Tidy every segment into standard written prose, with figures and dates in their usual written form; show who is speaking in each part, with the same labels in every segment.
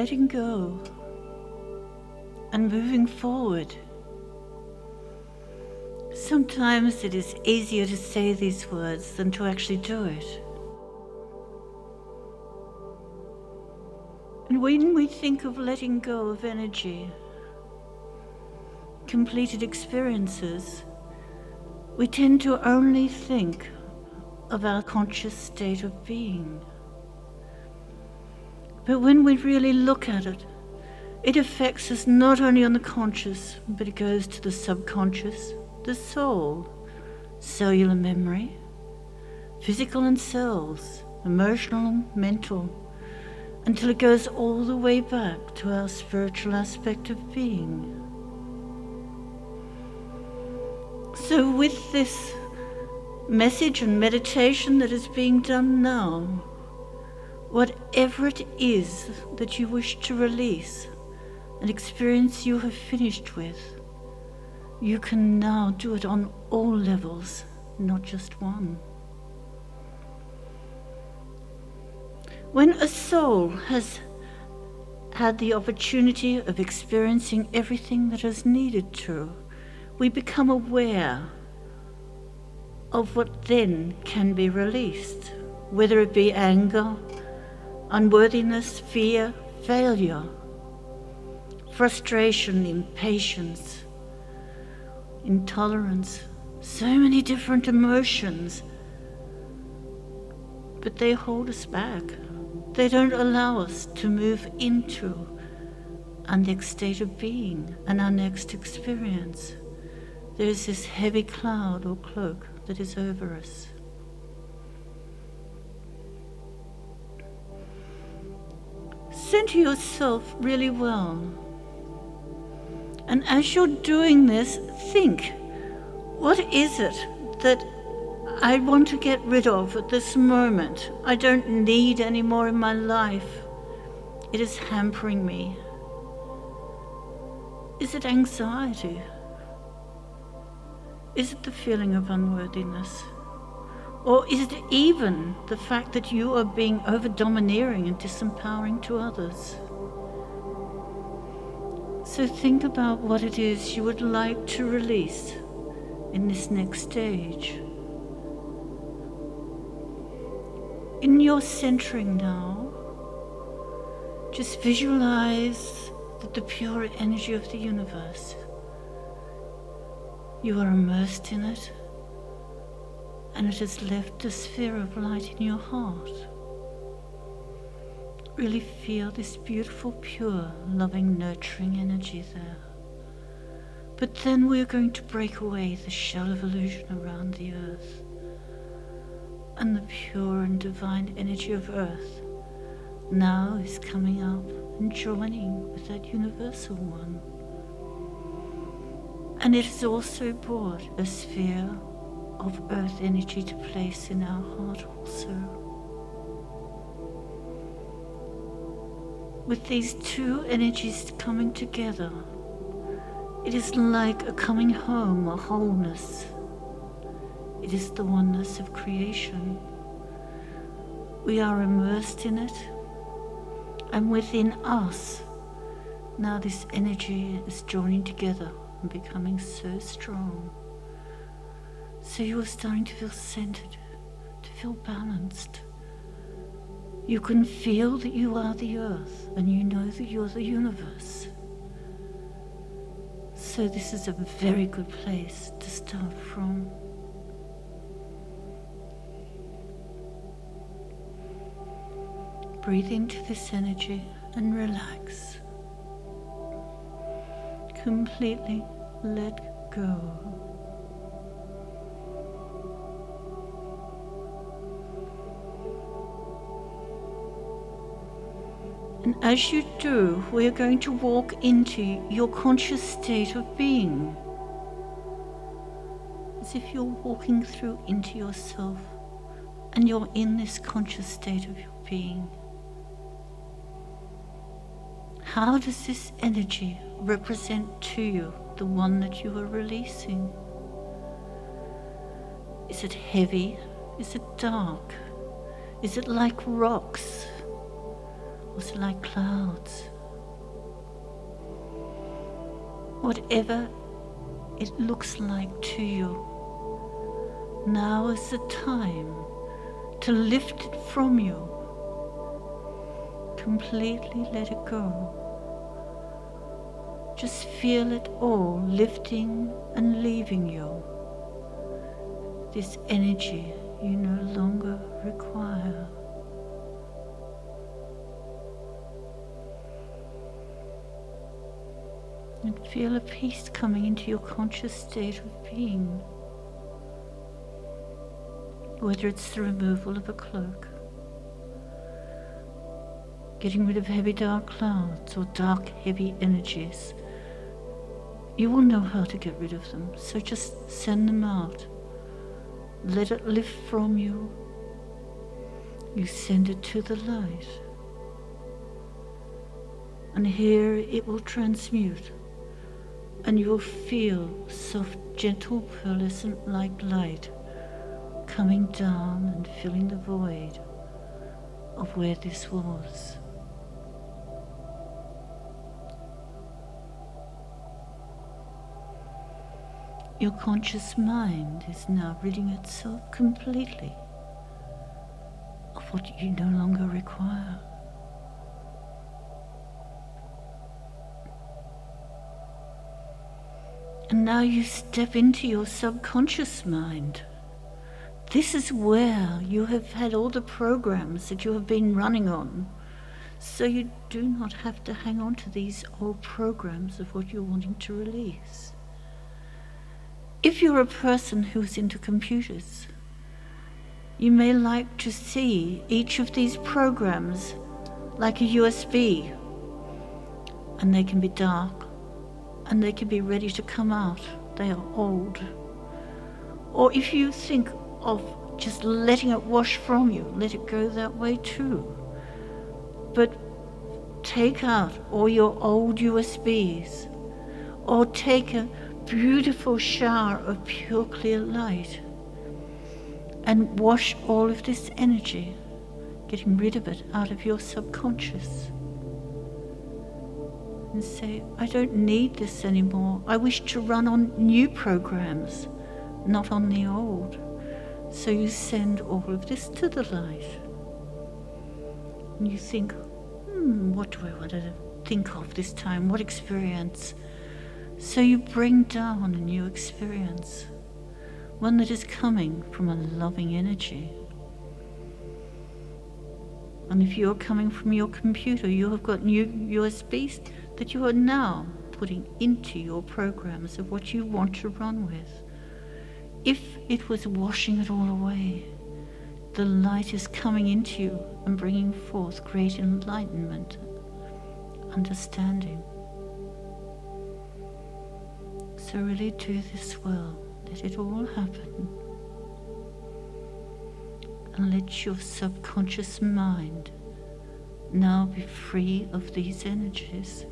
Speaker 1: letting go and moving forward. Sometimes it is easier to say these words than to actually do it. And when we think of letting go of energy, completed experiences, we tend to only think of our conscious state of being. But when we really look at it, it affects us not only on the conscious, but it goes to the subconscious, the soul, cellular memory, physical and cells, emotional and mental, until it goes all the way back to our spiritual aspect of being. So with this message and meditation that is being done now, whatever it is that you wish to release, an experience you have finished with, you can now do it on all levels, not just one. When a soul has had the opportunity of experiencing everything that is needed to, we become aware of what then can be released, whether it be anger, unworthiness, fear, failure, frustration, impatience, intolerance, so many different emotions, but they hold us back. They don't allow us to move into our next state of being and our next experience. There is this heavy cloud or cloak that is over us. Center yourself really well. And as you're doing this, think, what is it that I want to get rid of at this moment? I don't need any more in my life. It is hampering me. Is it anxiety? Is it the feeling of unworthiness? Or is it even the fact that you are being over-domineering and disempowering to others? So think about what it is you would like to release in this next stage. In your centering now, just visualize that the pure energy of the universe, you are immersed in it, and it has left a sphere of light in your heart. Really feel this beautiful, pure, loving, nurturing energy there. But then we're going to break away the shell of illusion around the earth, and the pure and divine energy of earth now is coming up and joining with that universal one. And it has also brought a sphere of earth energy to place in our heart also. With these two energies coming together, it is like a coming home, a wholeness. It is the oneness of creation. We are immersed in it, and within us, now this energy is joining together and becoming so strong. So you are starting to feel centered, to feel balanced. You can feel that you are the earth, and you know that you're the universe. So this is a very good place to start from. Breathe into this energy and relax. Completely let go. And as you do, we are going to walk into your conscious state of being. As if you're walking through into yourself and you're in this conscious state of your being. How does this energy represent to you the one that you are releasing? Is it heavy? Is it dark? Is it like rocks? Or is it like clouds? whatever it looks like to you. Now is the time to lift it from you. Completely let it go. Just feel it all lifting and leaving you. This energy you no longer require. And feel a peace coming into your conscious state of being. Whether it's the removal of a cloak, getting rid of heavy dark clouds or dark heavy energies. You will know how to get rid of them, so just send them out. Let it lift from you. You send it to the light. And here it will transmute. And you will feel soft, gentle, pearlescent like light coming down and filling the void of where this was. Your conscious mind is now ridding itself completely of what you no longer require. And now you step into your subconscious mind. This is where you have had all the programs that you have been running on. So you do not have to hang on to these old programs of what you're wanting to release. If you're a person who's into computers, you may like to see each of these programs like a USB, and they can be dark, and they can be ready to come out. They are old. Or if you think of just letting it wash from you, let it go that way too. But take out all your old USBs, or take a beautiful shower of pure clear light and wash all of this energy, getting rid of it out of your subconscious. And say, I don't need this anymore. I wish to run on new programs, not on the old. So you send all of this to the light. And you think, what do I want to think of this time? What experience? So you bring down a new experience, one that is coming from a loving energy. And if you're coming from your computer, you have got new USBs that you are now putting into your programs of what you want to run with. If it was washing it all away, the light is coming into you and bringing forth great enlightenment, understanding. So really do this well. Let it all happen. And let your subconscious mind now be free of these energies.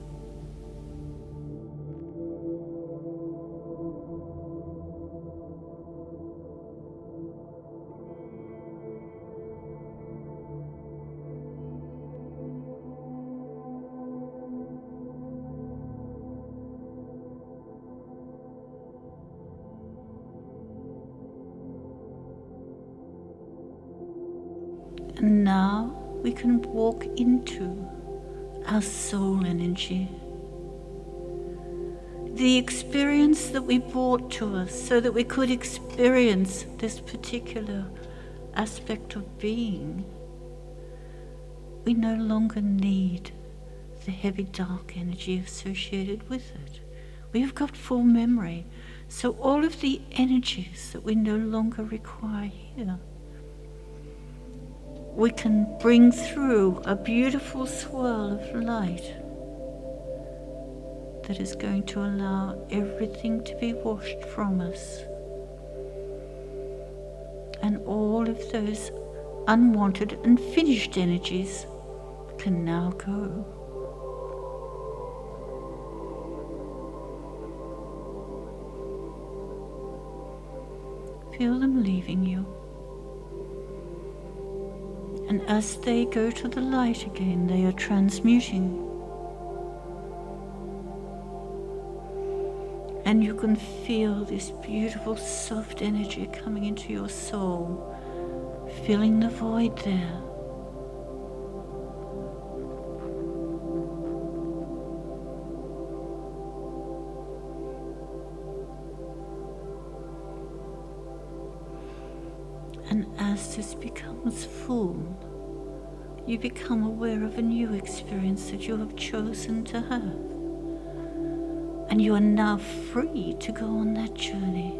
Speaker 1: And now we can walk into our soul energy. The experience that we brought to us so that we could experience this particular aspect of being. We no longer need the heavy dark energy associated with it. We have got full memory. So all of the energies that we no longer require here, we can bring through a beautiful swirl of light that is going to allow everything to be washed from us. And all of those unwanted and finished energies can now go. Feel them leaving you. And as they go to the light again, they are transmuting. And you can feel this beautiful soft energy coming into your soul, filling the void there. And as this becomes full, you become aware of a new experience that you have chosen to have. And you are now free to go on that journey.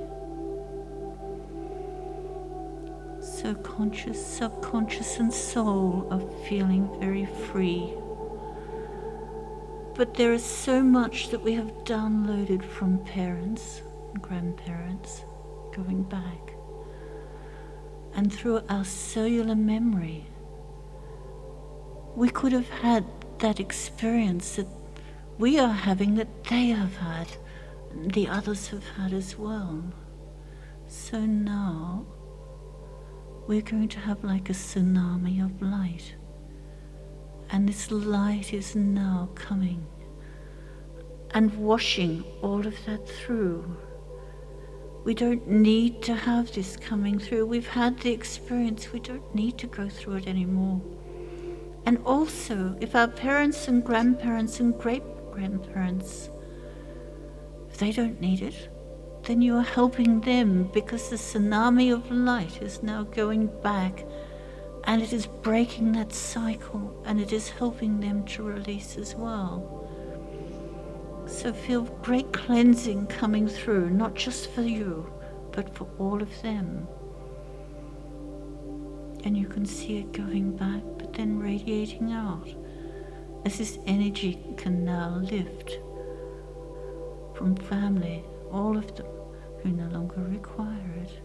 Speaker 1: So conscious, subconscious, and soul are feeling very free. But there is so much that we have downloaded from parents and grandparents going back. And through our cellular memory, we could have had that experience that we are having, that they have had, and the others have had as well. So now we're going to have like a tsunami of light. And this light is now coming and washing all of that through. We don't need to have this coming through. We've had the experience. We don't need to go through it anymore. And also, if our parents and grandparents and great-grandparents, if they don't need it, then you are helping them, because the tsunami of light is now going back and it is breaking that cycle, and it is helping them to release as well. So feel great cleansing coming through, not just for you, but for all of them. And you can see it going back, but then radiating out, as this energy can now lift from family, all of them who no longer require it.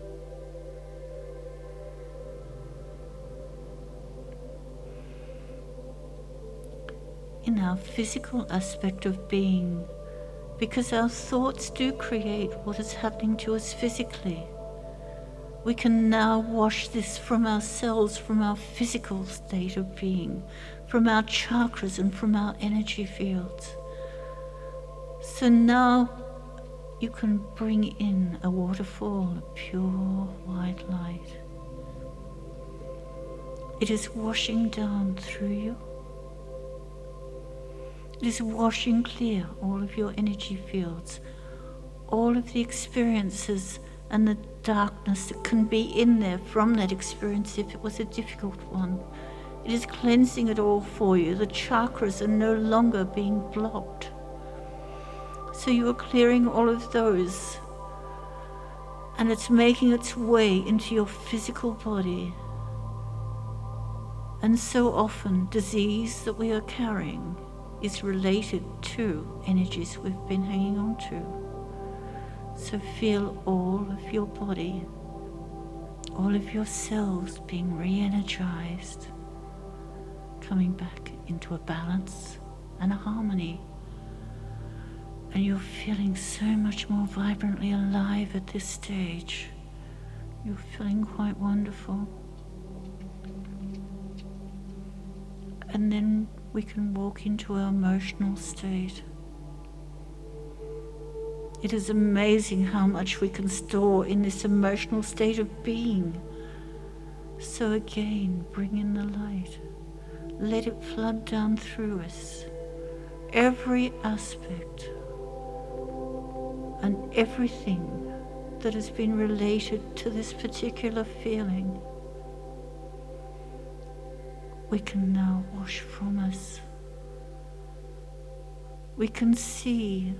Speaker 1: In our physical aspect of being, because our thoughts do create what is happening to us physically, we can now wash this from ourselves, from our physical state of being, from our chakras and from our energy fields. So now you can bring in a waterfall of pure white light. It is washing down through you. It is washing clear all of your energy fields, all of the experiences and the darkness that can be in there from that experience if it was a difficult one. It is cleansing it all for you. The chakras are no longer being blocked. So you are clearing all of those, and it's making its way into your physical body. And so often disease that we are carrying is related to energies we've been hanging on to. So feel all of your body, all of your cells being re-energized, coming back into a balance and a harmony. And you're feeling so much more vibrantly alive at this stage. You're feeling quite wonderful. And then we can walk into our emotional state. It is amazing how much we can store in this emotional state of being. So again, bring in the light. Let it flood down through us. Every aspect and everything that has been related to this particular feeling, we can now wash from us. We can see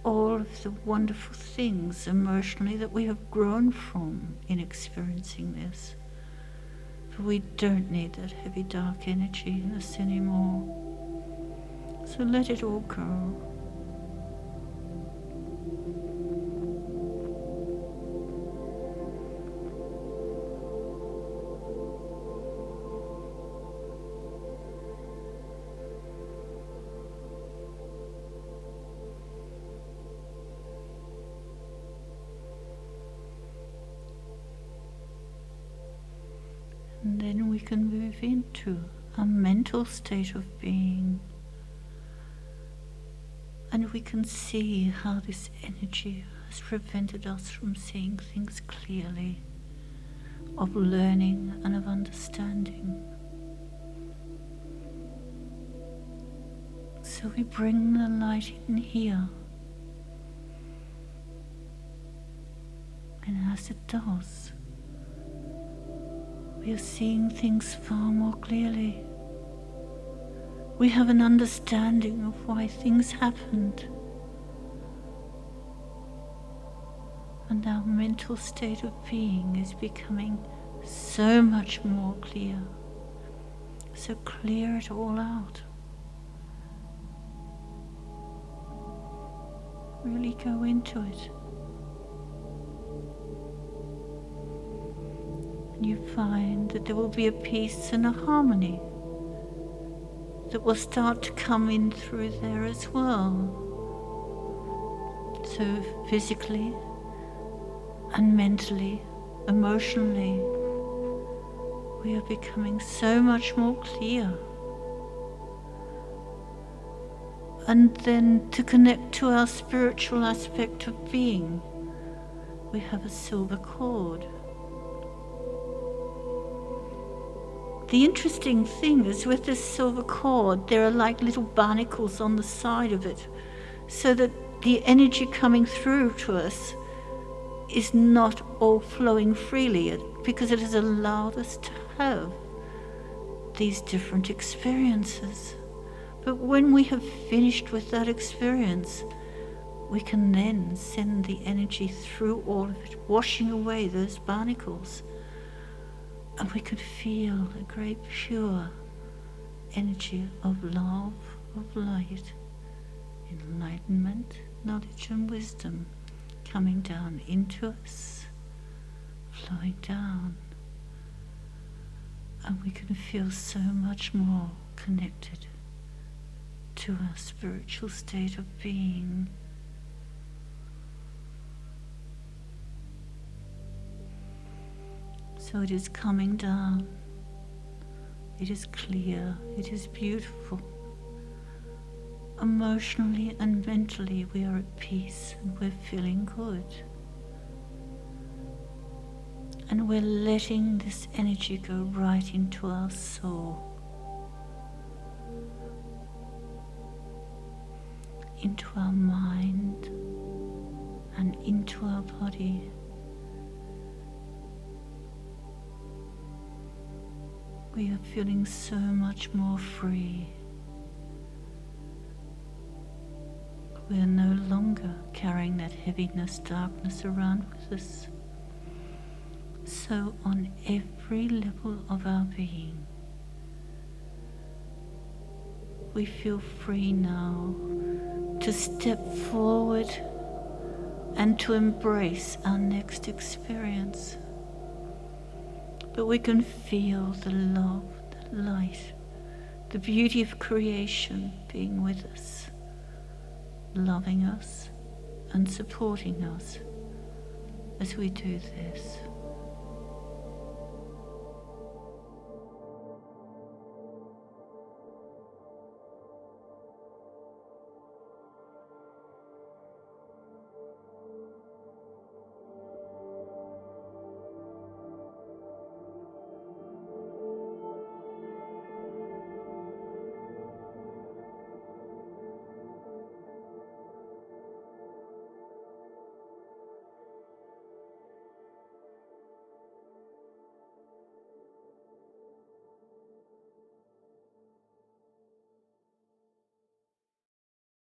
Speaker 1: all of the wonderful things emotionally that we have grown from in experiencing this. For we don't need that heavy dark energy in us anymore. So let it all go. And then we can move into a mental state of being. And we can see how this energy has prevented us from seeing things clearly, of learning and of understanding. So we bring the light in here. And as it does, we are seeing things far more clearly. We have an understanding of why things happened. And our mental state of being is becoming so much more clear. So clear it all out. Really go into it. And you find that there will be a peace and a harmony that will start to come in through there as well. So physically and mentally, emotionally, we are becoming so much more clear. And then to connect to our spiritual aspect of being, we have a silver cord. The interesting thing is with this silver cord, there are like little barnacles on the side of it, so that the energy coming through to us is not all flowing freely, because it has allowed us to have these different experiences. But when we have finished with that experience, we can then send the energy through all of it, washing away those barnacles. And we could feel a great pure energy of love, of light, enlightenment, knowledge and wisdom coming down into us, flowing down. And we can feel so much more connected to our spiritual state of being. So it is coming down. It is clear. It is beautiful. Emotionally and mentally we are at peace and we're feeling good. And we're letting this energy go right into our soul, into our mind and into our body. We are feeling so much more free. We are no longer carrying that heaviness, darkness around with us. So on every level of our being, we feel free now to step forward and to embrace our next experience. But we can feel the love, the light, the beauty of creation being with us, loving us and supporting us as we do this.